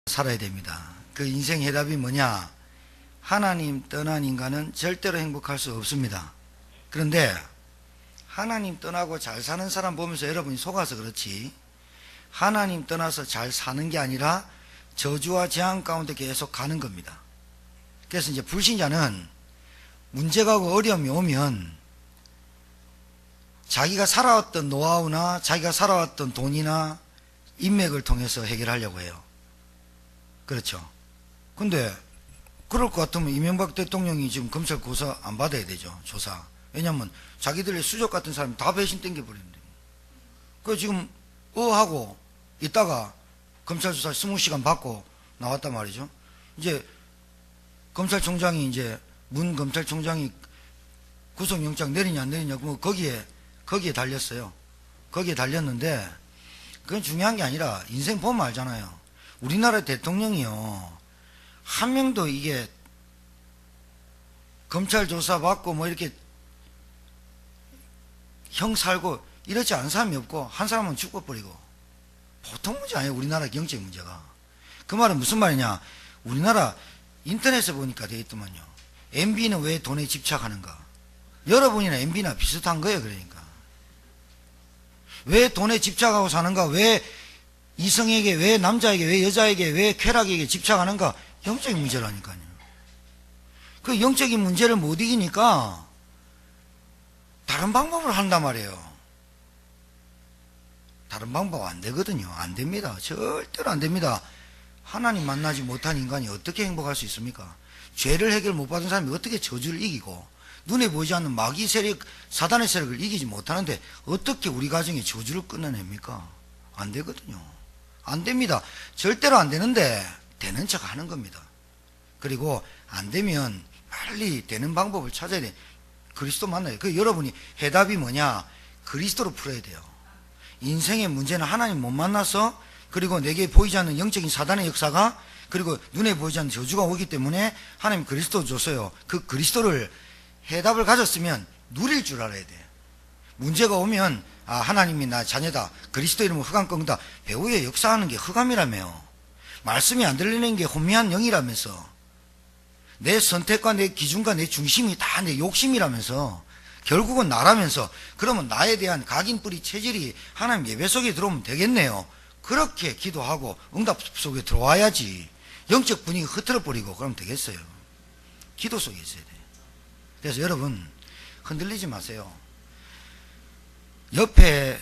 살아야 됩니다. 그 인생 해답이 뭐냐? 하나님 떠난 인간은 절대로 행복할 수 없습니다. 그런데 하나님 떠나고 잘 사는 사람 보면서 여러분이 속아서 그렇지, 하나님 떠나서 잘 사는 게 아니라 저주와 재앙 가운데 계속 가는 겁니다. 그래서 이제 불신자는 문제가 오고 어려움이 오면 자기가 살아왔던 노하우나 자기가 살아왔던 돈이나 인맥을 통해서 해결하려고 해요. 그렇죠. 근데 그럴 것 같으면 이명박 대통령이 지금 검찰 고사 안 받아야 되죠. 조사. 왜냐면 자기들의 수족 같은 사람이 다 배신 땡겨버리는데. 그 지금 하고 있다가 검찰 수사 20시간 받고 나왔단 말이죠. 이제 검찰총장이 이제 문 검찰총장이 구속영장 내리냐 안 내리냐 뭐 거기에 달렸어요. 거기에 달렸는데 그건 중요한 게 아니라 인생 보면 알잖아요. 우리나라 대통령이요, 한 명도 이게 검찰 조사 받고 뭐 이렇게 형 살고 이렇지 않은 사람이 없고 한 사람은 죽어버리고, 보통 문제 아니에요. 우리나라 경제 문제가. 그 말은 무슨 말이냐? 우리나라 인터넷에 보니까 되어 있더만요. MB는 왜 돈에 집착하는가? 여러분이나 MB나 비슷한 거예요. 그러니까 왜 돈에 집착하고 사는가? 왜 이성에게, 왜 남자에게, 왜 여자에게, 왜 쾌락에게 집착하는가? 영적인 문제라니까요. 그 영적인 문제를 못 이기니까 다른 방법을 한단 말이에요. 다른 방법 안 되거든요. 안 됩니다. 절대로 안 됩니다. 하나님 만나지 못한 인간이 어떻게 행복할 수 있습니까? 죄를 해결 못 받은 사람이 어떻게 저주를 이기고, 눈에 보이지 않는 마귀 세력, 사단의 세력을 이기지 못하는데 어떻게 우리 가정에 저주를 끊어냅니까? 안 되거든요. 안 됩니다. 절대로 안 되는데 되는 척 하는 겁니다. 그리고 안 되면 빨리 되는 방법을 찾아야 돼. 그리스도 만나요. 그 여러분이 해답이 뭐냐? 그리스도로 풀어야 돼요. 인생의 문제는 하나님 못 만나서, 그리고 내게 보이지 않는 영적인 사단의 역사가, 그리고 눈에 보이지 않는 저주가 오기 때문에 하나님 그리스도 줬어요. 그 그리스도를 해답을 가졌으면 누릴 줄 알아야 돼. 문제가 오면 하나님이 나 자녀다, 그리스도 이름으로 흑암 꺾는다. 배후에 역사하는 게 흑암이라며. 말씀이 안 들리는 게 혼미한 영이라면서. 내 선택과 내 기준과 내 중심이 다 내 욕심이라면서. 결국은 나라면서. 그러면 나에 대한 각인뿌리 체질이 하나님 예배 속에 들어오면 되겠네요. 그렇게 기도하고 응답 속에 들어와야지. 영적 분위기 흐트러버리고 그러면 되겠어요. 기도 속에 있어야 돼요. 그래서 여러분 흔들리지 마세요. 옆에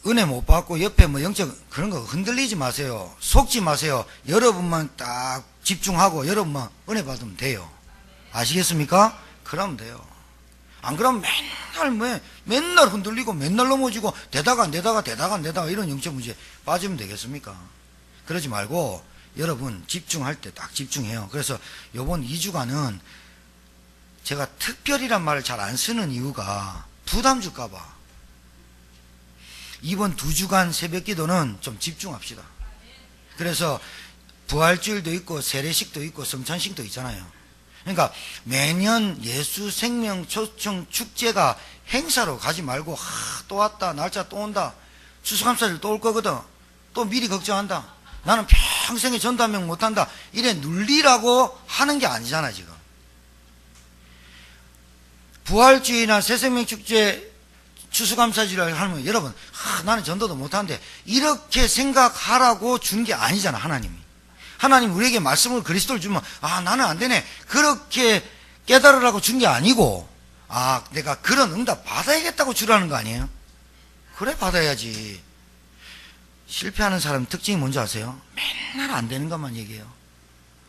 은혜 못 받고 옆에 뭐 영적 그런 거 흔들리지 마세요. 속지 마세요. 여러분만 딱 집중하고 여러분만 은혜 받으면 돼요. 아시겠습니까? 그러면 돼요. 안 그러면 맨날 흔들리고 맨날 넘어지고 되다가 안 되다가 이런 영적 문제에 빠지면 되겠습니까? 그러지 말고 여러분 집중할 때 딱 집중해요. 그래서 요번 2주간은 제가 특별이란 말을 잘 안 쓰는 이유가 부담 줄까봐. 이번 2주간 새벽 기도는 좀 집중합시다. 그래서 부활주일도 있고 세례식도 있고 성찬식도 있잖아요. 그러니까 매년 예수 생명 초청 축제가 행사로 가지 말고 또 왔다, 날짜 또 온다, 추수감사절 또 올 거거든, 또 미리 걱정한다, 나는 평생에 전도하면 못한다, 이래 눌리라고 하는 게 아니잖아. 지금 부활주의나 새생명축제 추수감사절을 하면 여러분 나는 전도도 못하는데 이렇게 생각하라고 준 게 아니잖아. 하나님 우리에게 말씀을, 그리스도를 주면 나는 안 되네 그렇게 깨달으라고 준 게 아니고, 내가 그런 응답 받아야겠다고 주라는 거 아니에요? 그래 받아야지. 실패하는 사람 특징이 뭔지 아세요? 맨날 안 되는 것만 얘기해요.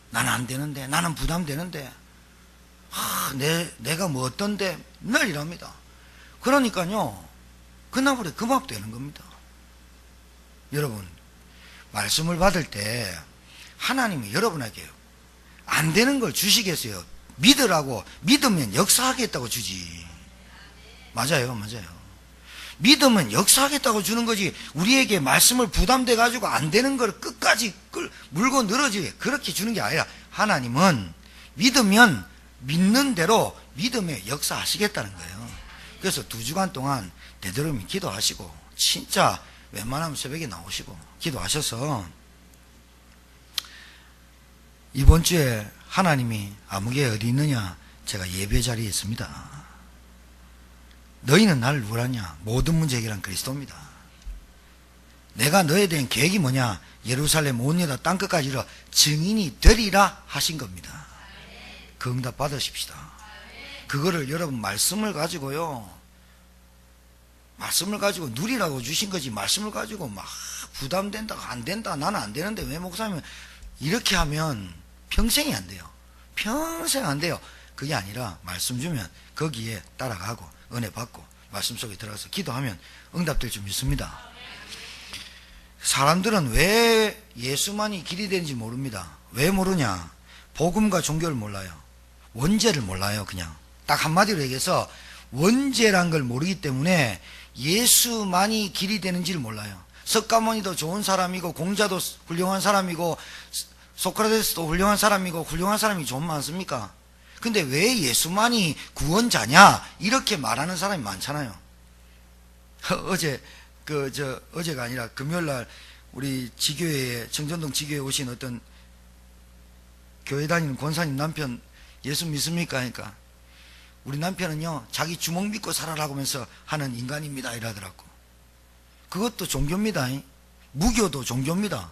나는 안 되는데, 나는 부담되는데, 내가 뭐 어떤데, 늘 이럽니다. 그러니까요, 그나물에 금압 되는 겁니다. 여러분, 말씀을 받을 때 하나님이 여러분에게 안 되는 걸 주시겠어요? 믿으라고, 믿으면 역사하겠다고 주지. 맞아요. 믿으면 역사하겠다고 주는 거지. 우리에게 말씀을 부담돼 가지고 안 되는 걸 끝까지 물고 늘어지 그렇게 주는 게 아니라, 하나님은 믿으면 믿는 대로 믿음에 역사하시겠다는 거예요. 그래서 2주간 동안 되도록이면 기도하시고, 진짜 웬만하면 새벽에 나오시고 기도하셔서 이번 주에 하나님이 아무개 어디 있느냐? 제가 예배 자리에 있습니다. 너희는 나를 누구라냐? 모든 문제 해결한 그리스도입니다. 내가 너에 대한 계획이 뭐냐? 예루살렘 온 여다 땅끝까지 이르러 증인이 되리라 하신 겁니다. 그 응답 받으십시다. 그거를 여러분 말씀을 가지고요, 말씀을 가지고 누리라고 주신 거지, 말씀을 가지고 막 부담된다, 안 된다, 나는 안 되는데 왜 목사님, 이렇게 하면 평생이 안 돼요. 평생 안 돼요. 그게 아니라 말씀 주면 거기에 따라가고 은혜 받고 말씀 속에 들어가서 기도하면 응답될 줄 믿습니다. 사람들은 왜 예수만이 길이 되는지 모릅니다. 왜 모르냐? 복음과 종교를 몰라요. 원죄를 몰라요. 그냥 딱 한마디로 얘기해서 원죄란 걸 모르기 때문에 예수만이 길이 되는지를 몰라요. 석가모니도 좋은 사람이고, 공자도 훌륭한 사람이고, 소크라테스도 훌륭한 사람이고, 훌륭한 사람이 좀 많습니까? 근데 왜 예수만이 구원자냐? 이렇게 말하는 사람이 많잖아요. 어제가 아니라 금요일날 우리 지교회에, 청전동 지교회에 오신 어떤 교회 다니는 권사님 남편 예수 믿습니까? 하니까 우리 남편은요, 자기 주먹 믿고 살아라고 하면서 하는 인간입니다 이러더라고. 그것도 종교입니다. 무교도 종교입니다.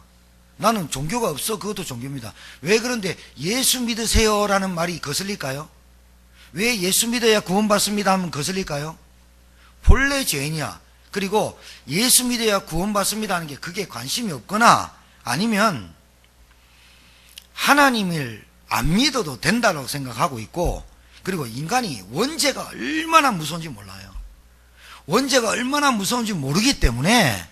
나는 종교가 없어. 그것도 종교입니다. 왜 그런데 예수 믿으세요 라는 말이 거슬릴까요? 왜 예수 믿어야 구원받습니다 하면 거슬릴까요? 본래 죄인이야. 그리고 예수 믿어야 구원받습니다 하는 게 그게 관심이 없거나, 아니면 하나님을 안 믿어도 된다고 생각하고 있고, 그리고 인간이 원죄가 얼마나 무서운지 몰라요. 원죄가 얼마나 무서운지 모르기 때문에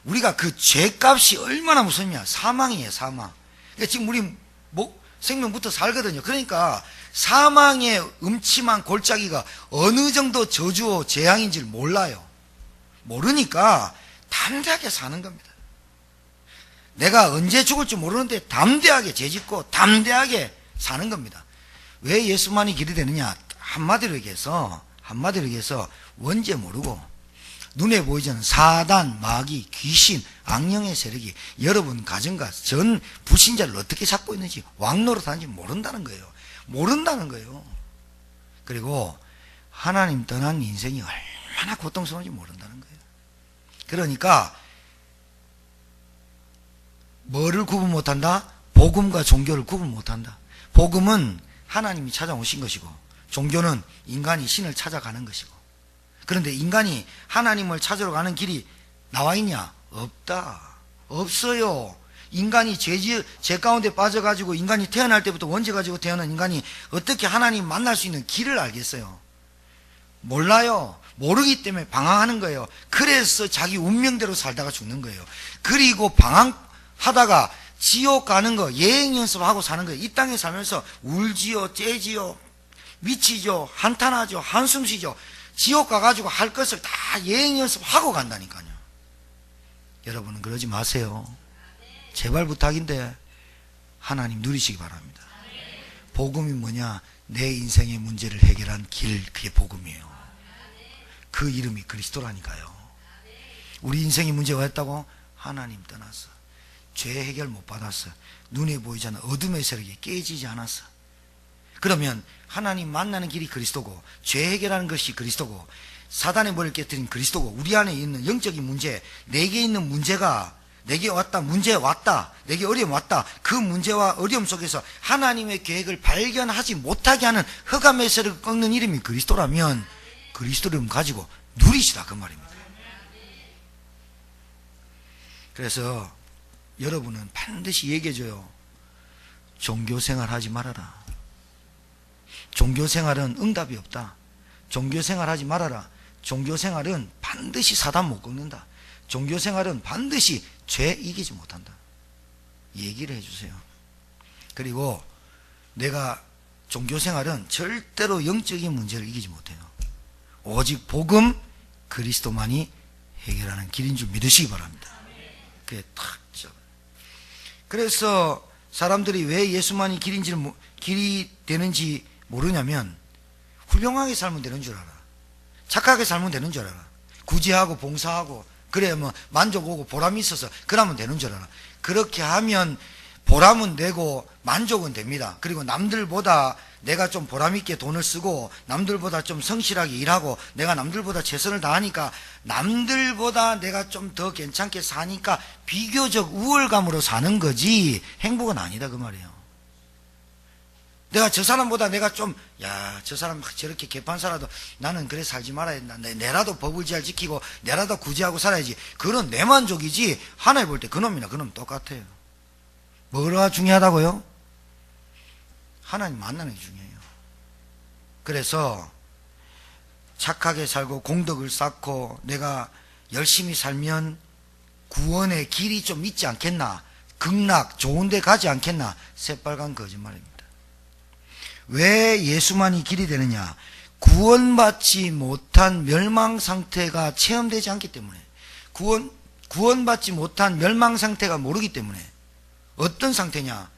우리가 그 죄값이 얼마나 무섭냐? 사망이에요, 사망. 그러니까 지금 우리 생명부터 살거든요. 그러니까 사망의 음침한 골짜기가 어느 정도 저주어 재앙인지를 몰라요. 모르니까 담대하게 사는 겁니다. 내가 언제 죽을지 모르는데 담대하게 죄짓고 담대하게 사는 겁니다. 왜 예수만이 길이 되느냐? 한마디로 얘기해서 원죄 모르고 눈에 보이지 않는 사단, 마귀, 귀신, 악령의 세력이 여러분 가정과 전 불신자를 어떻게 잡고 있는지, 왕노릇하는지 모른다는 거예요. 모른다는 거예요. 그리고 하나님 떠난 인생이 얼마나 고통스러운지 모른다는 거예요. 그러니까 뭐를 구분 못한다? 복음과 종교를 구분 못한다. 복음은 하나님이 찾아오신 것이고, 종교는 인간이 신을 찾아가는 것이고. 그런데 인간이 하나님을 찾으러 가는 길이 나와 있냐? 없다. 없어요. 인간이 죄 가운데 빠져가지고, 인간이 태어날 때부터 원죄 가지고 태어난 인간이 어떻게 하나님 만날 수 있는 길을 알겠어요? 몰라요. 모르기 때문에 방황하는 거예요. 그래서 자기 운명대로 살다가 죽는 거예요. 그리고 방황하다가 지옥 가는 거, 예행 연습하고 사는 거예요. 이 땅에 살면서 울지요, 째지요, 미치죠, 한탄하죠, 한숨 쉬죠. 지옥 가가지고 할 것을 다 예행 연습하고 간다니까요. 여러분은 그러지 마세요. 제발 부탁인데 하나님 누리시기 바랍니다. 복음이 뭐냐? 내 인생의 문제를 해결한 길, 그게 복음이에요. 그 이름이 그리스도라니까요. 우리 인생의 문제가 했다고? 하나님 떠났어. 죄 해결 못 받았어. 눈에 보이지 않는 어둠의 세력이 깨지지 않았어. 그러면 하나님 만나는 길이 그리스도고, 죄 해결하는 것이 그리스도고, 사단의 머리를 깨뜨린 그리스도고, 우리 안에 있는 영적인 문제, 내게 있는 문제가 내게 왔다, 문제 왔다, 내게 어려움 왔다, 그 문제와 어려움 속에서 하나님의 계획을 발견하지 못하게 하는 흑암의 세력을 꺾는 이름이 그리스도라면 그리스도를 가지고 누리시라, 그 말입니다. 그래서 여러분은 반드시 얘기해줘요. 종교생활 하지 말아라. 종교생활은 응답이 없다. 종교생활 하지 말아라. 종교생활은 반드시 사단 못 꺾는다. 종교생활은 반드시 죄 이기지 못한다. 얘기를 해주세요. 그리고 내가 종교생활은 절대로 영적인 문제를 이기지 못해요. 오직 복음, 그리스도만이 해결하는 길인 줄 믿으시기 바랍니다. 그게 탁 죠. 그래서 사람들이 왜 예수만이 길이 되는지 모르냐면, 훌륭하게 살면 되는 줄 알아. 착하게 살면 되는 줄 알아. 구제하고 봉사하고, 그래 뭐 만족 오고 보람이 있어서 그러면 되는 줄 알아. 그렇게 하면 보람은 되고 만족은 됩니다. 그리고 남들보다 내가 좀 보람있게 돈을 쓰고 남들보다 좀 성실하게 일하고 내가 남들보다 최선을 다하니까 남들보다 내가 좀 더 괜찮게 사니까 비교적 우월감으로 사는 거지 행복은 아니다 그 말이에요. 내가 저 사람보다 내가 좀 저 사람 저렇게 개판 살아도 나는 그래 살지 말아야 된다. 내라도 법을 잘 지키고 내라도 구제하고 살아야지. 그건 내 만족이지 하나에 볼 때 그놈이나 그놈 똑같아요. 뭐가 중요하다고요? 하나님 만나는 게 중요해요. 그래서 착하게 살고 공덕을 쌓고 내가 열심히 살면 구원의 길이 좀 있지 않겠나, 극락 좋은 데 가지 않겠나, 새빨간 거짓말입니다. 왜 예수만이 길이 되느냐? 구원받지 못한 멸망 상태가 체험되지 않기 때문에, 구원받지 못한 멸망 상태가 모르기 때문에. 어떤 상태냐?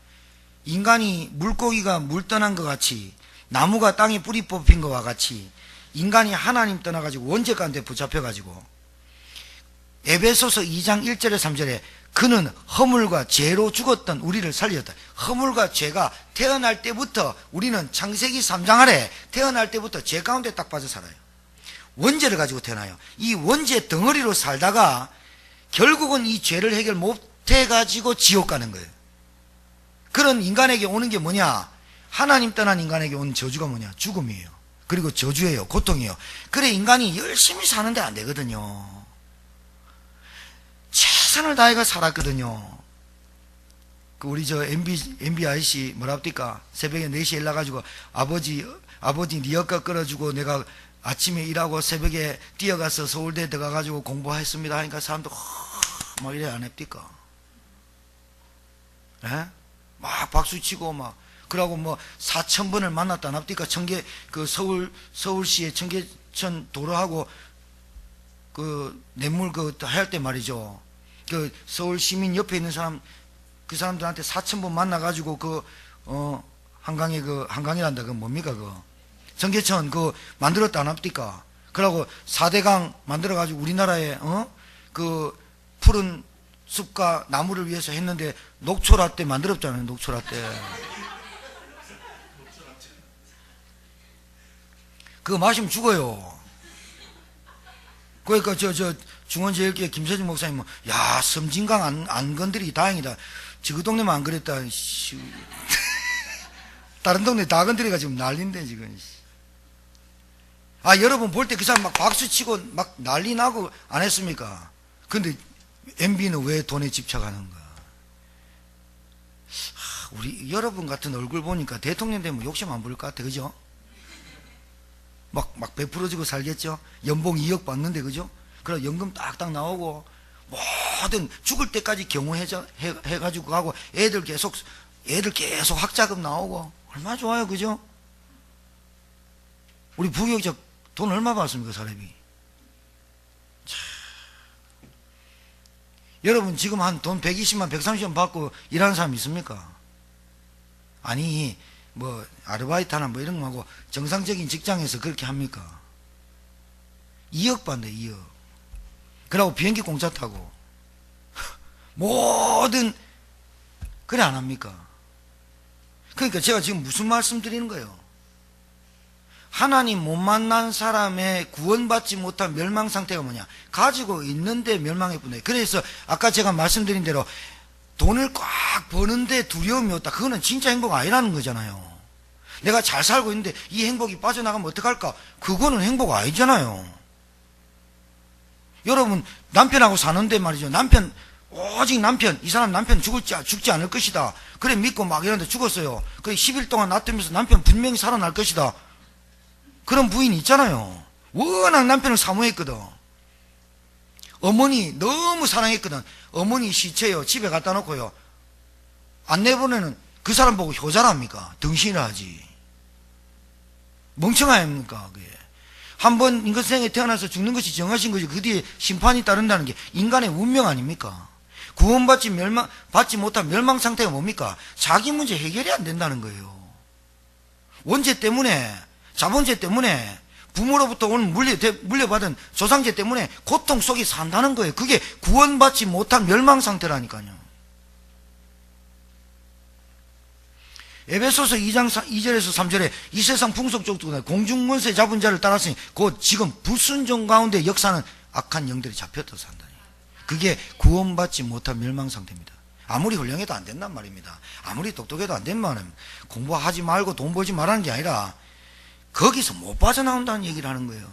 인간이 물고기가 물 떠난 것 같이, 나무가 땅에 뿌리 뽑힌 것과 같이 인간이 하나님 떠나가지고 원죄 가운데 붙잡혀가지고, 에베소서 2장 1절에 3절에 그는 허물과 죄로 죽었던 우리를 살렸다. 허물과 죄가 태어날 때부터, 우리는 창세기 3장 아래 태어날 때부터 죄 가운데 딱 빠져 살아요. 원죄를 가지고 태어나요. 이 원죄 덩어리로 살다가 결국은 이 죄를 해결 못해가지고 지옥 가는 거예요. 그런 인간에게 오는 게 뭐냐? 하나님 떠난 인간에게 온 저주가 뭐냐? 죽음이에요. 그리고 저주예요. 고통이에요. 그래 인간이 열심히 사는데 안 되거든요. 최선을 다해가 살았거든요. 그 우리 저 MB 아저씨 뭐랍니까? 새벽에 4시에 일어나가지고 아버지 니 역가 끌어주고 내가 아침에 일하고 새벽에 뛰어가서 서울대 들어가가지고 공부했습니다 하니까 사람도 막 이래 안 합니까? 예? 막 박수치고 막 그러고 뭐 4,000번을 만났다 안 합니까? 그 서울시의 청계천 도로하고 그 냇물 그 할 때 말이죠. 그 서울 시민 옆에 있는 사람, 그 사람들한테 4,000번 만나가지고 한강이란다. 그 뭡니까? 청계천 만들었다 안 합니까? 그러고 4대강 만들어가지고 우리나라에, 그 푸른 숲과 나무를 위해서 했는데 녹초라떼 만들었잖아요. 녹초라떼. 그거 마시면 죽어요. 그러니까 중원제일교회 김세진 목사님은 야 섬진강 안 건드리기 다행이다. 그 동네만 안 그랬다. 다른 동네 다 건드리가 지금 난리인데 지금. 여러분 볼 때 그 사람 막 박수치고 막 난리 나고 안 했습니까? 근데 MB는 왜 돈에 집착하는가? 우리 여러분 같은 얼굴 보니까 대통령 되면 욕심 안 부릴 것 같아. 그죠? 막 베풀어지고 살겠죠? 연봉 2억 받는데, 그죠? 그럼 연금 딱딱 나오고, 모든 죽을 때까지 경호해가지고 가고, 애들 계속 학자금 나오고, 얼마나 좋아요, 그죠? 우리 부교육자 돈 얼마 받습니까, 사람이? 여러분 지금 한 돈 120만, 130만 받고 일하는 사람 있습니까? 아니, 뭐 아르바이트 하나 뭐 이런 거 하고 정상적인 직장에서 그렇게 합니까? 2억 받는데 2억. 그러고 비행기 공짜 타고 모든 그래 안 합니까? 그러니까 제가 지금 무슨 말씀 드리는 거예요? 하나님 못 만난 사람의 구원받지 못한 멸망 상태가 뭐냐? 가지고 있는데 멸망해 뿐이에요. 그래서 아까 제가 말씀드린 대로 돈을 꽉 버는데 두려움이 없다. 그거는 진짜 행복 아니라는 거잖아요. 내가 잘 살고 있는데 이 행복이 빠져나가면 어떡할까? 그거는 행복 아니잖아요. 여러분 남편하고 사는데 말이죠. 오직 남편, 이 사람 남편 죽지 않을 것이다. 그래 믿고 막 이러는데 죽었어요. 그래 10일 동안 놔두면서 남편 분명히 살아날 것이다. 그런 부인이 있잖아요. 워낙 남편을 사모했거든. 어머니 너무 사랑했거든. 어머니 시체요 집에 갖다 놓고요 안 내보내는 그 사람 보고 효자랍니까? 등신을 하지. 멍청아닙니까? 그게 한번 인간생에 태어나서 죽는 것이 정하신 것이 그 뒤에 심판이 따른다는 게 인간의 운명 아닙니까? 구원받지 못한 멸망 상태가 뭡니까? 자기 문제 해결이 안 된다는 거예요. 원죄 때문에, 자본죄 때문에, 부모로부터 오는 물려받은 조상죄 때문에 고통 속에 산다는 거예요. 그게 구원받지 못한 멸망 상태라니까요. 에베소서 2장 2절에서 3절에 이 세상 풍속적으로 공중문세 잡은 자를 따랐으니 곧 지금 불순종 가운데 역사는 악한 영들이 잡혔다 산다니. 그게 구원받지 못한 멸망 상태입니다. 아무리 훌륭해도 안 된단 말입니다. 아무리 똑똑해도 안 된단 말입니다. 공부하지 말고 돈 벌지 말라는 게 아니라 거기서 못 빠져나온다는 얘기를 하는 거예요.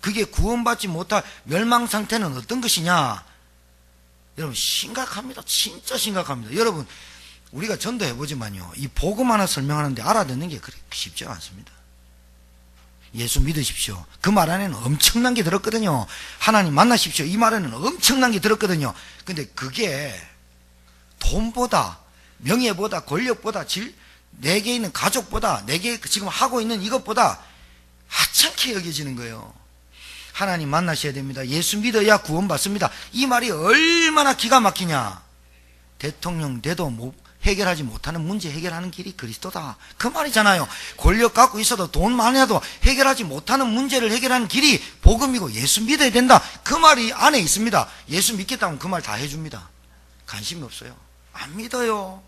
그게 구원받지 못할 멸망 상태는 어떤 것이냐? 여러분 심각합니다. 진짜 심각합니다. 여러분 우리가 전도해보지만요, 이 복음 하나 설명하는데 알아듣는 게 그렇게 쉽지 않습니다. 예수 믿으십시오. 그 말 안에는 엄청난 게 들었거든요. 하나님 만나십시오. 이 말에는 엄청난 게 들었거든요. 근데 그게 돈보다, 명예보다, 권력보다, 내게 있는 가족보다, 내게 지금 하고 있는 이것보다 하찮게 여겨지는 거예요. 하나님 만나셔야 됩니다. 예수 믿어야 구원받습니다. 이 말이 얼마나 기가 막히냐. 대통령 돼도 해결하지 못하는 문제 해결하는 길이 그리스도다, 그 말이잖아요. 권력 갖고 있어도 돈 많아도 해결하지 못하는 문제를 해결하는 길이 복음이고 예수 믿어야 된다, 그 말이 안에 있습니다. 예수 믿겠다면 그 말 다 해줍니다. 관심이 없어요. 안 믿어요.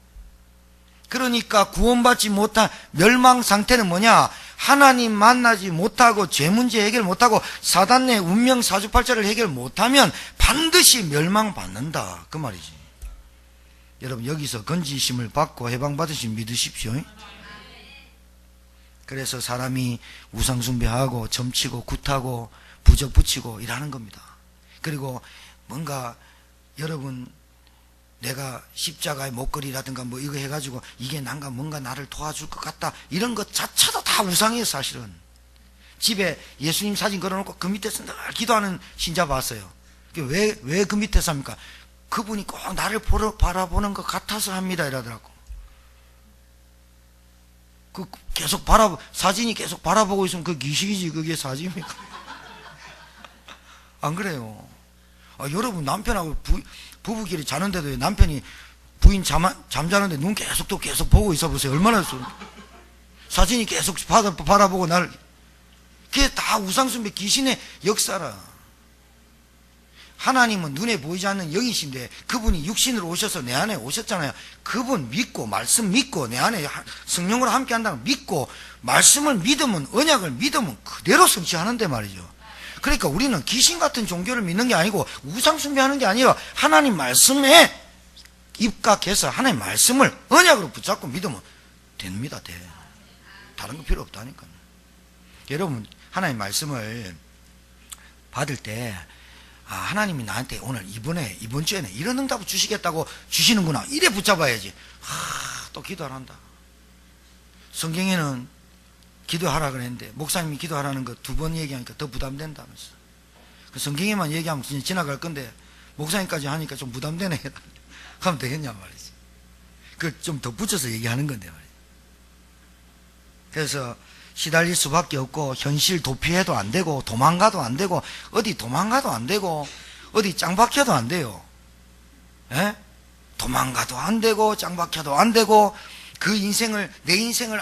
그러니까 구원받지 못한 멸망 상태는 뭐냐? 하나님 만나지 못하고 죄 문제 해결 못하고 사단의 운명 사주팔자를 해결 못하면 반드시 멸망받는다, 그 말이지. 여러분 여기서 건지심을 받고 해방받으시면 믿으십시오. 그래서 사람이 우상숭배하고 점치고 굿하고 부적 붙이고 이러는 겁니다. 그리고 뭔가 여러분 내가 십자가의 목걸이라든가 뭐 이거 해가지고 이게 난가 뭔가 나를 도와줄 것 같다, 이런 것 자체도 다 우상이에요. 사실은 집에 예수님 사진 걸어놓고 그 밑에서 늘 기도하는 신자 봤어요. 왜 그 밑에서 합니까? 그분이 꼭 나를 바라보는 것 같아서 합니다 이러더라고. 계속 사진이 계속 바라보고 있으면 그 기식이지, 그게 사진입니까? 안 그래요? 여러분 남편하고 부부끼리 자는데도 남편이 부인 잠자는데 눈 계속 보고 있어 보세요. 얼마나 사진이 계속 바라보고 나를. 그게 다 우상숭배 귀신의 역사라. 하나님은 눈에 보이지 않는 영이신데 그분이 육신으로 오셔서 내 안에 오셨잖아요. 그분 믿고 말씀 믿고 내 안에 성령으로 함께 한다는 믿고 말씀을 믿으면, 언약을 믿으면 그대로 성취하는데 말이죠. 그러니까 우리는 귀신 같은 종교를 믿는 게 아니고 우상숭배하는 게 아니라 하나님 말씀에 입각해서 하나님 말씀을 언약으로 붙잡고 믿으면 됩니다. 돼. 다른 거 필요 없다니까요. 여러분 하나님 말씀을 받을 때 하나님이 나한테 오늘 이번 주에는 이런 응답을 주시겠다고 주시는구나, 이래 붙잡아야지. 또 기도 안 한다. 성경에는 기도하라 그랬는데 목사님이 기도하라는 거 2번 얘기하니까 더 부담된다면서. 그 성경에만 얘기하면 그냥 지나갈 건데 목사님까지 하니까 좀 부담되네. 하면 되겠냐 말이지. 그 좀 더 붙여서 얘기하는 건데 말이지. 그래서 시달릴 수밖에 없고, 현실 도피해도 안 되고, 도망가도 안 되고, 어디 도망가도 안 되고, 어디 짱박혀도 안 돼요. 예? 도망가도 안 되고, 짱박혀도 안 되고, 내 인생을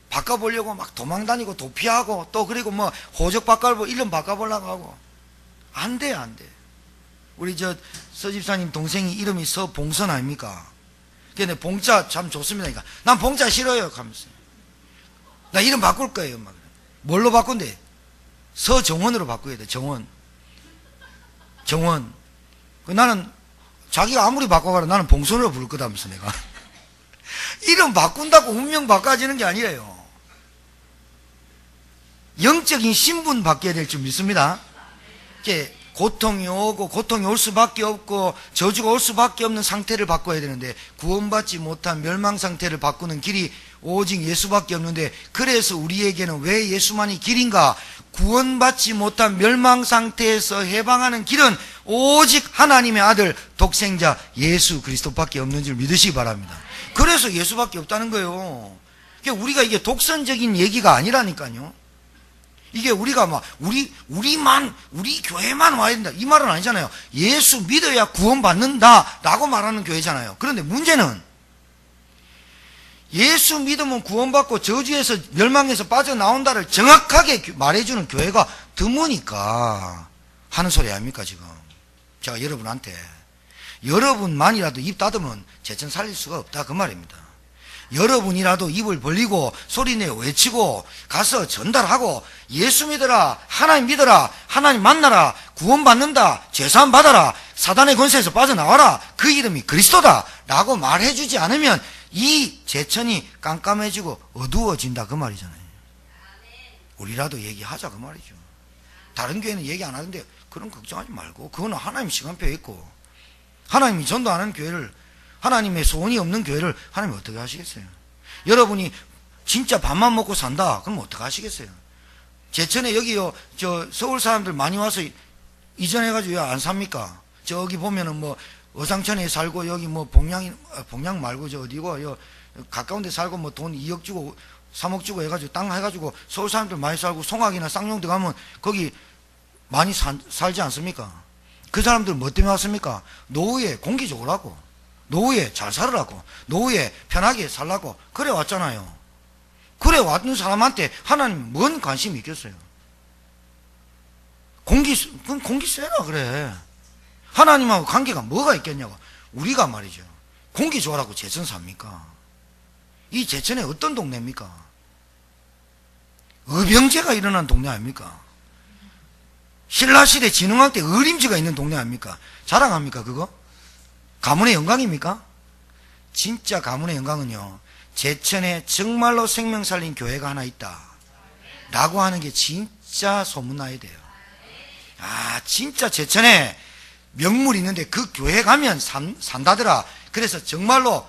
바꿔보려고 막 도망다니고 도피하고, 또 그리고 뭐 호적 바꿔보고 이름 바꿔보려고 하고. 안 돼, 안 돼. 우리 서집사님 동생이 이름이 서봉선 아닙니까? 근데 봉자 참 좋습니다. 그러니까 난 봉자 싫어요 하면서. 나 이름 바꿀 거예요. 막. 뭘로 바꾼대? 서정원으로 바꿔야 돼. 정원. 나는 자기가 아무리 바꿔봐라 나는 봉선으로 부를 거다면서 내가. 이름 바꾼다고 운명 바꿔지는 게 아니래요. 영적인 신분 바뀌어야 될 줄 믿습니다. 이게 고통이 오고 고통이 올 수밖에 없고 저주가 올 수밖에 없는 상태를 바꿔야 되는데, 구원받지 못한 멸망 상태를 바꾸는 길이 오직 예수밖에 없는데, 그래서 우리에게는 왜 예수만이 길인가? 구원받지 못한 멸망 상태에서 해방하는 길은 오직 하나님의 아들 독생자 예수 그리스도밖에 없는 줄 믿으시기 바랍니다. 그래서 예수밖에 없다는 거예요. 그러니까 우리가 이게 독선적인 얘기가 아니라니까요. 이게 우리가 우리 교회만 와야 된다, 이 말은 아니잖아요. 예수 믿어야 구원받는다 라고 말하는 교회잖아요. 그런데 문제는 예수 믿으면 구원받고 저주에서 멸망에서 빠져나온다를 정확하게 말해주는 교회가 드무니까 하는 소리 아닙니까 지금. 제가 여러분한테, 여러분만이라도 입 닫으면 제천 살릴 수가 없다 그 말입니다. 여러분이라도 입을 벌리고 소리내어 외치고 가서 전달하고 예수 믿어라, 하나님 믿어라, 하나님 만나라, 구원받는다, 죄사함 받아라, 사단의 권세에서 빠져나와라, 그 이름이 그리스도다 라고 말해주지 않으면 이 제천이 깜깜해지고 어두워진다 그 말이잖아요. 우리라도 얘기하자 그 말이죠. 다른 교회는 얘기 안 하는데 그런 걱정하지 말고, 그거는 하나님 시간표에 있고, 하나님이 전도하는 교회를, 하나님의 소원이 없는 교회를 하나님이 어떻게 하시겠어요? 여러분이 진짜 밥만 먹고 산다 그럼 어떻게 하시겠어요? 제천에 여기요, 서울 사람들 많이 와서 이전해가지고 왜 안 삽니까? 저기 보면은 뭐 어상천에 살고, 여기 뭐 봉양 말고 저 어디고 요 가까운 데 살고 뭐 돈 2억 주고 3억 주고 해가지고 땅 해가지고 서울 사람들 많이 살고, 송악이나 쌍용대 가면 거기 많이 살지 않습니까? 그 사람들 뭐 때문에 왔습니까? 노후에 공기 좋으라고, 노후에 잘 살으라고, 노후에 편하게 살라고 그래 왔잖아요. 그래 왔는 사람한테 하나님 뭔 관심이 있겠어요? 공기 쐬라 그래. 하나님하고 관계가 뭐가 있겠냐고. 우리가 말이죠, 공기 좋으라고 제천 삽니까? 이 제천에 어떤 동네입니까? 의병제가 일어난 동네 아닙니까? 신라시대 진흥왕 때 어림지가 있는 동네 아닙니까? 자랑합니까 그거? 가문의 영광입니까? 진짜 가문의 영광은요, 제천에 정말로 생명 살린 교회가 하나 있다 라고 하는 게 진짜 소문나야 돼요. 아, 진짜 제천에 명물이 있는데 그 교회 가면 산다더라. 그래서 정말로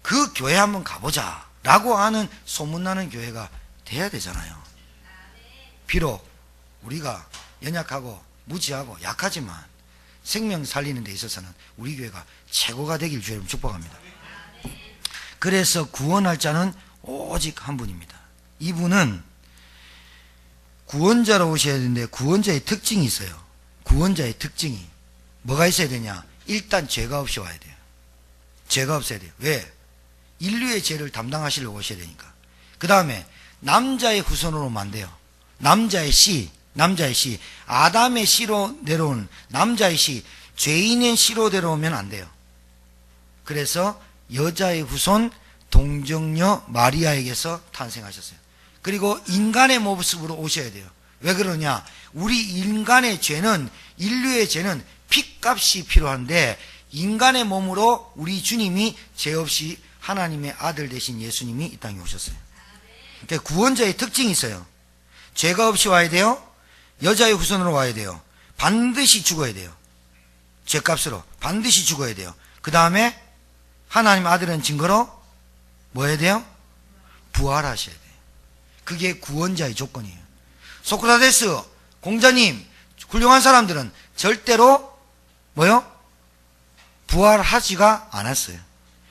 그 교회 한번 가보자 라고 하는 소문나는 교회가 돼야 되잖아요. 비록 우리가 연약하고 무지하고 약하지만 생명 살리는 데 있어서는 우리 교회가 최고가 되길 주님 축복합니다. 그래서 구원할 자는 오직 한 분입니다. 이분은 구원자로 오셔야 되는데 구원자의 특징이 있어요. 구원자의 특징이 뭐가 있어야 되냐? 일단 죄가 없이 와야 돼요. 죄가 없어야 돼요. 왜? 인류의 죄를 담당하시려고 오셔야 되니까. 그 다음에 남자의 후손으로 안 돼요. 남자의 씨, 아담의 씨로 내려온 남자의 씨, 죄인의 씨로 내려오면 안 돼요. 그래서 여자의 후손 동정녀 마리아에게서 탄생하셨어요. 그리고 인간의 모습으로 오셔야 돼요. 왜 그러냐? 우리 인간의 죄는, 인류의 죄는 핏값이 필요한데 인간의 몸으로 우리 주님이 죄 없이 하나님의 아들 되신 예수님이 이 땅에 오셨어요. 그러니까 구원자의 특징이 있어요. 죄가 없이 와야 돼요. 여자의 후손으로 와야 돼요. 반드시 죽어야 돼요. 죄값으로 반드시 죽어야 돼요. 그 다음에 하나님 아들은 증거로 뭐 해야 돼요? 부활하셔야 돼요. 그게 구원자의 조건이에요. 소크라테스, 공자님, 훌륭한 사람들은 절대로 뭐요? 부활하지가 않았어요.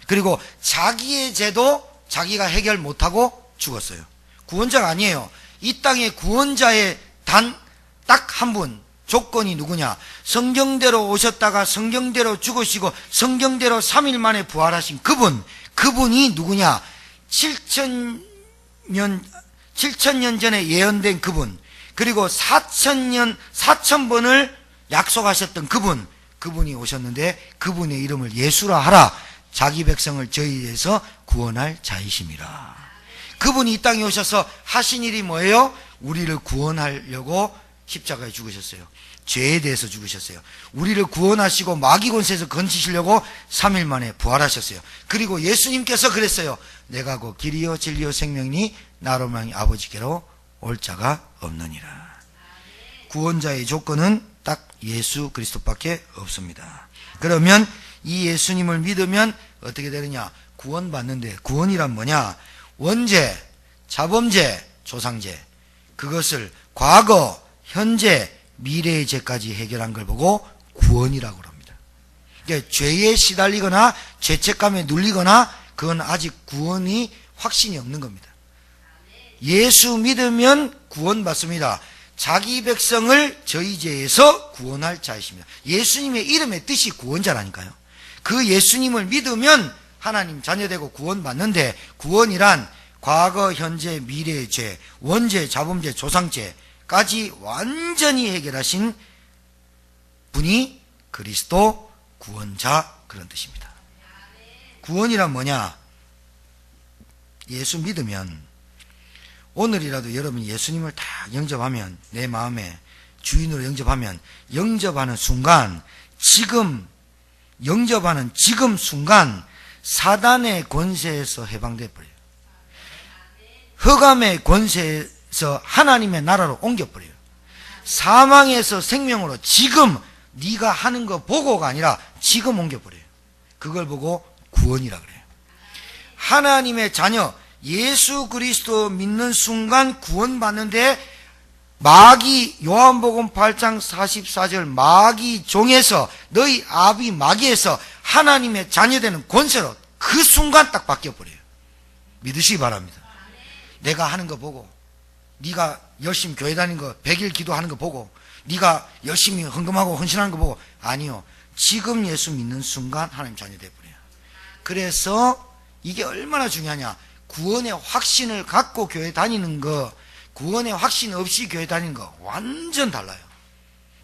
그리고 자기의 죄도 자기가 해결 못하고 죽었어요. 구원자가 아니에요. 이 땅의 구원자의 딱 한 분, 조건이 누구냐? 성경대로 오셨다가 성경대로 죽으시고 성경대로 3일 만에 부활하신 그분이 누구냐? 7,000년 전에 예언된 그분, 그리고 4,000번을 약속하셨던 그분이 오셨는데 그분의 이름을 예수라 하라. 자기 백성을 저희에서 구원할 자이심이라. 그분이 이 땅에 오셔서 하신 일이 뭐예요? 우리를 구원하려고 십자가에 죽으셨어요. 죄에 대해서 죽으셨어요. 우리를 구원하시고 마귀 권세에서 건지시려고 3일 만에 부활하셨어요. 그리고 예수님께서 그랬어요. 내가 곧 길이요 진리요 생명이니 나로 말미 아버지께로 올 자가 없느니라. 구원자의 조건은 딱 예수 그리스도밖에 없습니다. 그러면 이 예수님을 믿으면 어떻게 되느냐? 구원받는데, 구원이란 뭐냐? 원죄, 자범죄, 조상죄, 그것을 과거, 현재, 미래의 죄까지 해결한 걸 보고 구원이라고 합니다. 그러니까 죄에 시달리거나 죄책감에 눌리거나 그건 아직 구원이 확신이 없는 겁니다. 예수 믿으면 구원받습니다. 자기 백성을 저희 죄에서 구원할 자이십니다. 예수님의 이름의 뜻이 구원자라니까요. 그 예수님을 믿으면 하나님 자녀되고 구원받는데, 구원이란 과거, 현재, 미래의 죄, 원죄, 자범죄, 조상죄까지 완전히 해결하신 분이 그리스도 구원자, 그런 뜻입니다. 구원이란 뭐냐? 예수 믿으면, 오늘이라도 여러분 예수님을 다 영접하면, 내 마음에 주인으로 영접하면, 영접하는 순간, 영접하는 지금 순간 사단의 권세에서 해방돼 버려요. 흑암의 권세에서 하나님의 나라로 옮겨버려요. 사망에서 생명으로 지금 네가 하는 거 보고가 아니라 지금 옮겨버려요. 그걸 보고 구원이라 그래요. 하나님의 자녀 예수 그리스도 믿는 순간 구원받는데, 마귀, 요한복음 8장 44절 마귀 종에서, 너희 아비 마귀에서 하나님의 자녀되는 권세로 그 순간 딱 바뀌어버려요. 믿으시기 바랍니다. 내가 하는 거 보고, 네가 열심히 교회 다니는 거, 100일 기도하는 거 보고, 네가 열심히 헌금하고 헌신하는 거 보고, 아니요, 지금 예수 믿는 순간 하나님 자녀 되어버려요. 그래서 이게 얼마나 중요하냐, 구원의 확신을 갖고 교회 다니는 거, 구원의 확신 없이 교회 다니는 거 완전 달라요.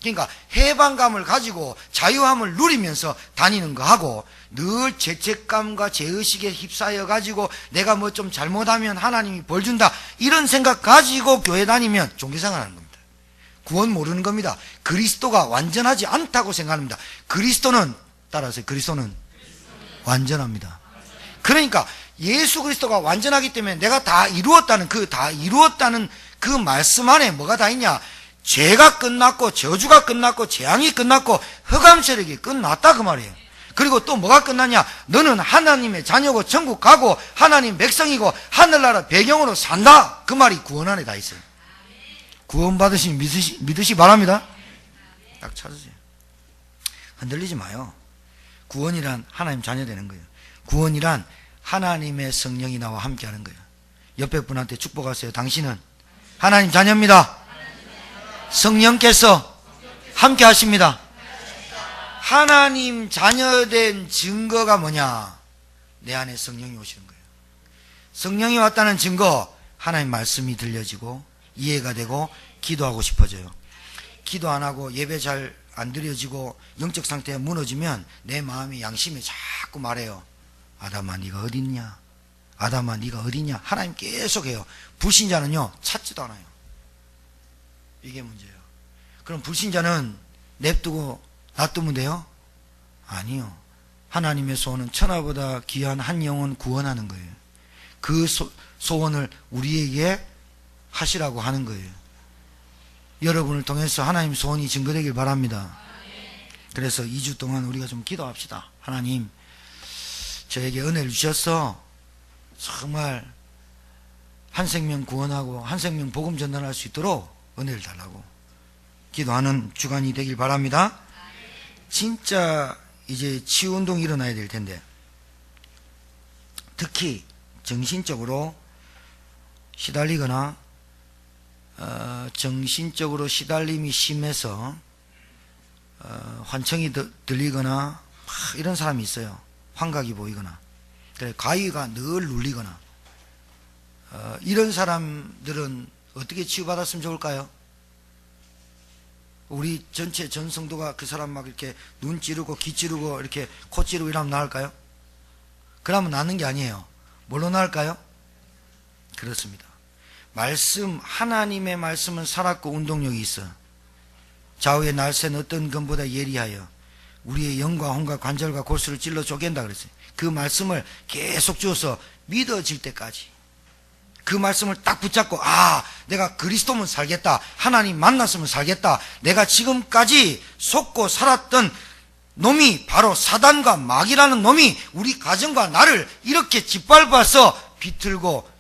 그러니까 해방감을 가지고 자유함을 누리면서 다니는 거하고, 늘 죄책감과 죄의식에 휩싸여 가지고 내가 뭐 좀 잘못하면 하나님이 벌 준다 이런 생각 가지고 교회 다니면 종교생활 하는 겁니다. 구원 모르는 겁니다. 그리스도가 완전하지 않다고 생각합니다. 그리스도는, 따라서 그리스도는 완전합니다. 그러니까 예수 그리스도가 완전하기 때문에 내가 다 이루었다는 그 말씀 안에 뭐가 다 있냐, 죄가 끝났고 저주가 끝났고 재앙이 끝났고 흑암 세력이 끝났다 그 말이에요. 그리고 또 뭐가 끝났냐, 너는 하나님의 자녀고 천국 가고 하나님 백성이고 하늘나라 배경으로 산다 그 말이 구원 안에 다 있어요. 구원 받으시면 믿으시 바랍니다. 딱 찾으세요. 흔들리지 마요. 구원이란 하나님 자녀 되는 거예요. 구원이란 하나님의 성령이 나와 함께 하는 거예요. 옆에 분한테 축복하세요. 당신은 하나님 자녀입니다. 성령께서 함께 하십니다. 하나님 자녀된 증거가 뭐냐, 내 안에 성령이 오시는 거예요. 성령이 왔다는 증거, 하나님 말씀이 들려지고 이해가 되고 기도하고 싶어져요. 기도 안 하고 예배 잘 안 드려지고 영적 상태가 무너지면 내 마음이, 양심이 자꾸 말해요. 아담아 네가 어디 있냐, 아담아 네가 어디 있냐. 하나님 계속 해요. 불신자는요 찾지도 않아요. 이게 문제예요. 그럼 불신자는 냅두고 놔두면 돼요? 아니요. 하나님의 소원은 천하보다 귀한 한 영혼 구원하는 거예요. 그 소원을 우리에게 하시라고 하는 거예요. 여러분을 통해서 하나님 소원이 증거되길 바랍니다. 그래서 2주 동안 우리가 좀 기도합시다. 하나님, 저에게 은혜를 주셔서 정말 한 생명 구원하고 한 생명 복음 전달할 수 있도록 은혜를 달라고 기도하는 주간이 되길 바랍니다. 진짜 이제 치유운동이 일어나야 될 텐데, 특히 정신적으로 시달리거나 정신적으로 시달림이 심해서 환청이 들리거나 이런 사람이 있어요. 환각이 보이거나, 그래 가위가 늘 눌리거나, 이런 사람들은 어떻게 치유받았으면 좋을까요? 우리 전체 전 성도가 그 사람 막 이렇게 눈 찌르고 귀 찌르고 이렇게 코 찌르고 이러면 나을까요? 그러면 낫는 게 아니에요. 뭘로 나을까요? 그렇습니다. 말씀, 하나님의 말씀은 살았고 운동력이 있어. 좌우의 날새는 어떤 것보다 예리하여 우리의 영과 혼과 관절과 골수를 찔러 쪼갠다 그랬어요. 그 말씀을 계속 주어서 믿어질 때까지 그 말씀을 딱 붙잡고, 아, 내가 그리스도면 살겠다, 하나님 만났으면 살겠다, 내가 지금까지 속고 살았던 놈이 바로 사단과 마귀라는 놈이 우리 가정과 나를 이렇게 짓밟아서 비틀고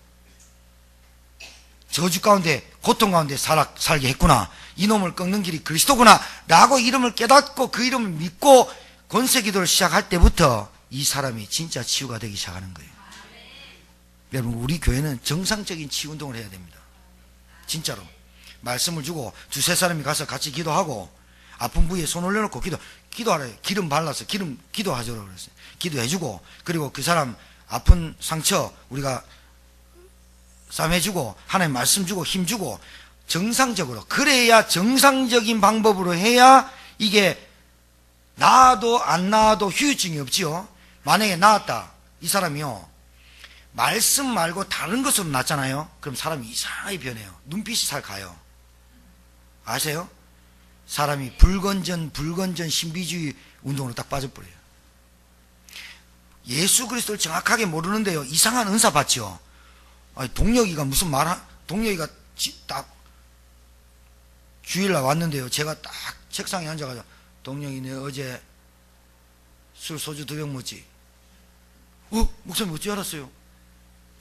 저주 가운데 고통 가운데 살게 했구나, 이놈을 꺾는 길이 그리스도구나 라고 이름을 깨닫고 그 이름을 믿고 권세기도를 시작할 때부터 이 사람이 진짜 치유가 되기 시작하는 거예요. 여러분, 우리 교회는 정상적인 치유운동을 해야 됩니다. 진짜로 말씀을 주고 두세 사람이 가서 같이 기도하고 아픈 부위에 손 올려놓고 기도하래요. 기름 발라서 기도하자고 그랬어요. 기도해주고, 그리고 그 사람 아픈 상처 우리가 쌈해주고 하나님 말씀 주고 힘주고 정상적으로, 그래야 정상적인 방법으로 해야 이게 나아도 안 나아도 후유증이 없지요. 만약에 나았다, 이 사람이요 말씀 말고 다른 것으로 났잖아요. 그럼 사람이 이상하게 변해요. 눈빛이 잘 가요. 아세요? 사람이 불건전 신비주의 운동으로 딱 빠져버려요. 예수 그리스도를 정확하게 모르는데요, 이상한 은사 받죠. 아니, 동혁이가 무슨 동혁이가 딱 주일날 왔는데요, 제가 딱 책상에 앉아가지고, 동혁이 내 어제 술 소주 2병 먹지? 목사님 어찌 알았어요?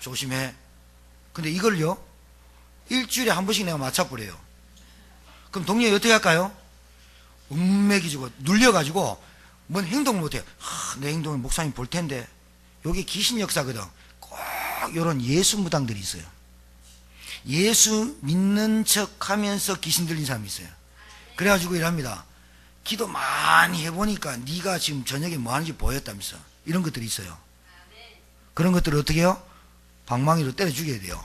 조심해. 근데 이걸요, 일주일에 한 번씩 내가 맞춰버려요. 그럼 동료이 어떻게 할까요? 음맥이지고 눌려가지고 뭔 행동을 못해요. 내 행동을 목사님 볼 텐데. 요게 귀신 역사거든. 꼭 요런 예수 무당들이 있어요. 예수 믿는 척 하면서 귀신 들린 사람이 있어요. 그래가지고 이랍니다. 기도 많이 해보니까 네가 지금 저녁에 뭐 하는지 보였다면서. 이런 것들이 있어요. 그런 것들을 어떻게 해요? 방망이로 때려 죽여야 돼요.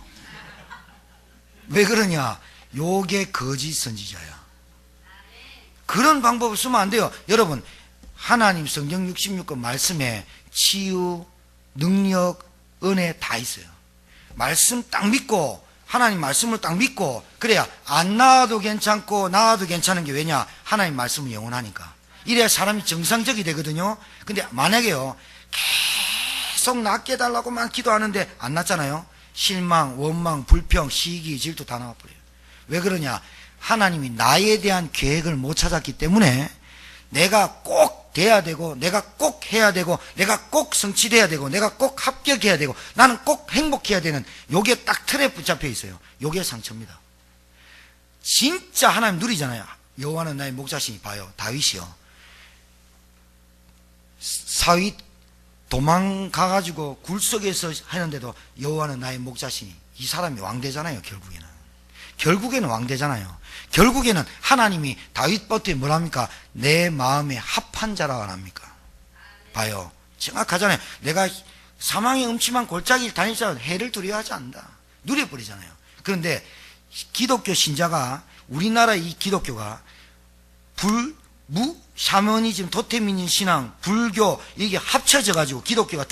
왜 그러냐? 요게 거짓 선지자야. 그런 방법을 쓰면 안 돼요. 여러분, 하나님 성경 66권 말씀에 치유, 능력, 은혜 다 있어요. 말씀 딱 믿고, 하나님 말씀을 딱 믿고, 그래야 안 나와도 괜찮고 나와도 괜찮은 게 왜냐? 하나님 말씀은 영원하니까. 이래야 사람이 정상적이 되거든요. 근데 만약에요, 계속 낫게 해달라고만 기도하는데 안 낫잖아요. 실망, 원망, 불평, 시기, 질투 다 나와버려요. 왜 그러냐? 하나님이 나에 대한 계획을 못 찾았기 때문에 내가 꼭 돼야 되고, 내가 꼭 해야 되고, 내가 꼭 성취돼야 되고, 내가 꼭 합격해야 되고, 나는 꼭 행복해야 되는 요게 딱 틀에 붙잡혀 있어요. 요게 상처입니다. 진짜 하나님 누리잖아요. 여호와는 나의 목자시니. 봐요, 다윗이요, 사윗 도망가가지고 굴속에서 하는데도 여호와는 나의 목자시니. 이 사람이 왕되잖아요. 결국에는 왕되잖아요. 결국에는 하나님이 다윗버트에 뭐랍니까? 내 마음에 합한 자라고 안 합니까? 봐요, 정확하잖아요. 내가 사망의 음침한 골짜기를 다니자 해를 두려워하지 않는다. 누려버리잖아요. 그런데 기독교 신자가, 우리나라 이 기독교가 샤머니즘, 토테미즘 신앙, 불교 이게 합쳐져 가지고 기독교가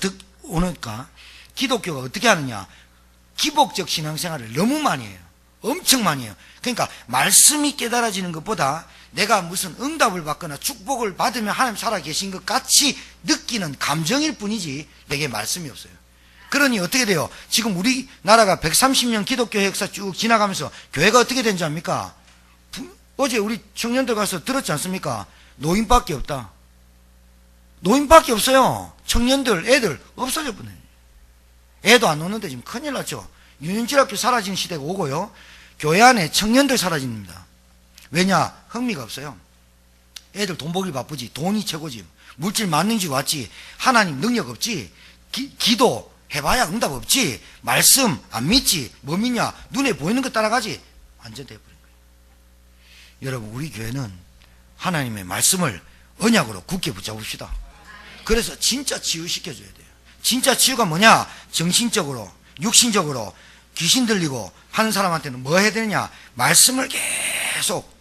오니까 기독교가 어떻게 하느냐? 기복적 신앙생활을 너무 많이 해요. 엄청 많이 해요. 그러니까 말씀이 깨달아지는 것보다 내가 무슨 응답을 받거나 축복을 받으면 하나님 살아계신 것 같이 느끼는 감정일 뿐이지 내게 말씀이 없어요. 그러니 어떻게 돼요? 지금 우리나라가 130년 기독교 역사 쭉 지나가면서 교회가 어떻게 된지 압니까? 어제 우리 청년들 가서 들었지 않습니까? 노인밖에 없다. 노인밖에 없어요. 청년들, 애들 없어져 버려요. 애도 안 오는데 지금 큰일 났죠. 유년질학교 사라지는 시대가 오고요, 교회 안에 청년들 사라집니다. 왜냐? 흥미가 없어요. 애들 돈 벌기 바쁘지. 돈이 최고지. 물질 맞는지 왔지. 하나님 능력 없지. 기도 해봐야 응답 없지. 말씀 안 믿지. 뭐 믿냐? 눈에 보이는 거 따라가지. 완전 돼버린 거예요. 여러분, 우리 교회는 하나님의 말씀을 언약으로 굳게 붙잡읍시다. 그래서 진짜 치유시켜줘야 돼요. 진짜 치유가 뭐냐? 정신적으로, 육신적으로 귀신 들리고 하는 사람한테는 뭐 해야 되느냐? 말씀을 계속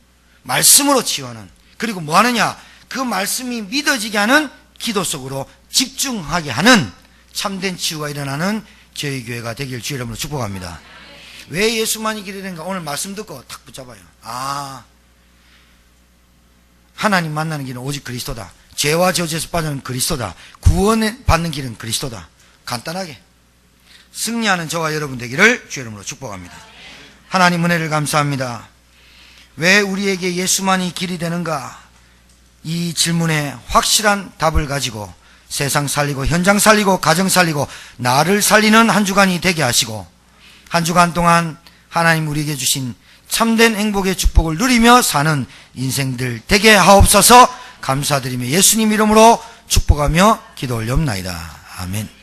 말씀으로 치유하는, 그리고 뭐 하느냐? 그 말씀이 믿어지게 하는 기도 속으로 집중하게 하는 참된 치유가 일어나는 저희 교회가 되길 주의 이름으로 축복합니다. 왜 예수만이 길이 된가? 오늘 말씀 듣고 탁 붙잡아요. 하나님 만나는 길은 오직 그리스도다. 죄와 저주에서 빠져는 그리스도다. 구원 받는 길은 그리스도다. 간단하게 승리하는 저와 여러분 되기를 주의 이름으로 축복합니다. 하나님 은혜를 감사합니다. 왜 우리에게 예수만이 길이 되는가? 이 질문에 확실한 답을 가지고 세상 살리고 현장 살리고 가정 살리고 나를 살리는 한 주간이 되게 하시고, 한 주간 동안 하나님 우리에게 주신 참된 행복의 축복을 누리며 사는 인생들 되게 하옵소서. 감사드리며 예수님 이름으로 축복하며 기도 올려옵나이다. 아멘.